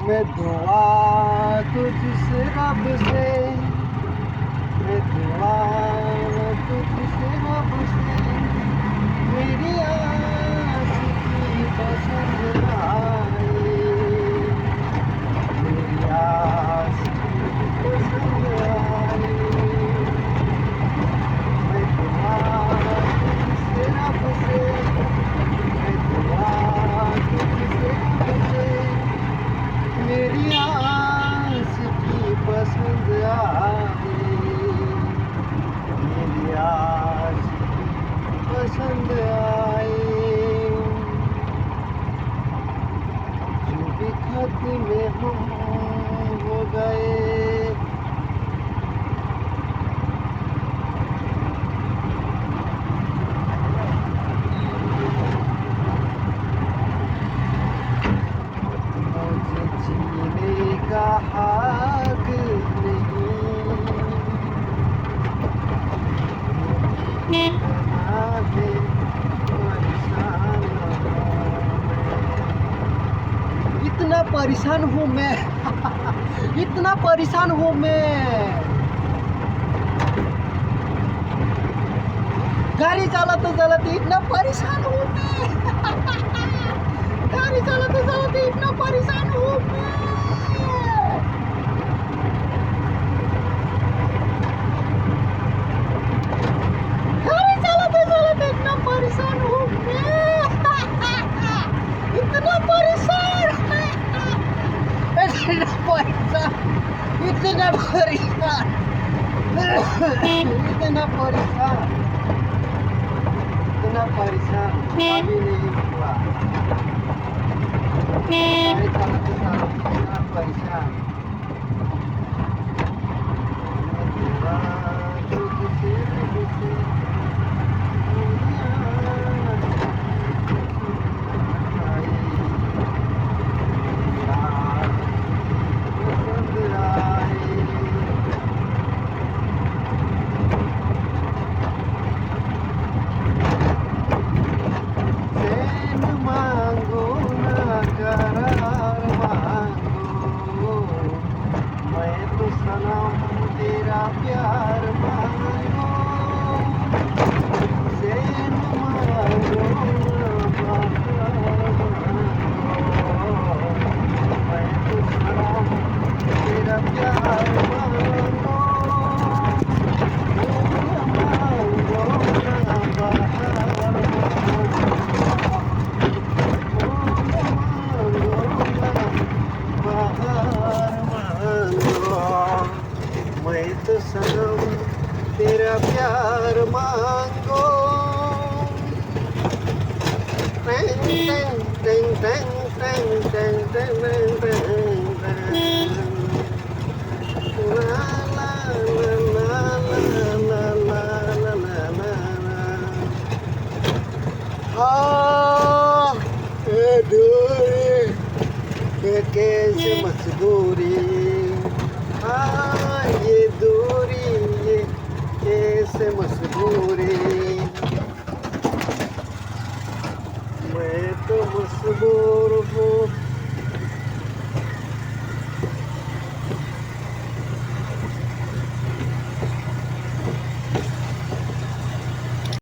मैं दुआ तुझसे रब से, मैं दुआ तुझसे रब से, मेरी आशिकी पसंद आए, मेरी आशिकी पसंद आए। मैं दुआ तुझसे रब से, मैं दुआ तुझसे रब से, मेरी आशिकी पसंद आए, मेरी आशिकी पसंद आए। जो भी खत में हम हो गए, मुझे जीने का हक नहीं, इतना परेशान हूँ मैं इतना परेशान हूँ मैं। गाड़ी चलाते इतना परेशान हूँ मैं गाड़ी चलाते इतना परेशान हूँ मैं। गाड़ी चलाते इतना परेशान हूँ मैं इतना परेशान इतना परेशान इतना परेशान इतना परेशान इतना परेशान अभी नहीं हुआ। गाड़ी चलाते इतना परेशान। तेरा प्यार मांगो, सैन मांगो, मैं तो सनम तेरा प्यार मांगो, मांगो ना बहार मैं तो सनम तेरा प्यार मांगो। टेंग टेंग टेंग टेंग टेंग टेंग टेंग टेंग टेंग। ला ला ला ला ला ला ला ला। हाँ ये दूरी ये कैसे मजबूरी, हाँ ये दूरी ये कैसे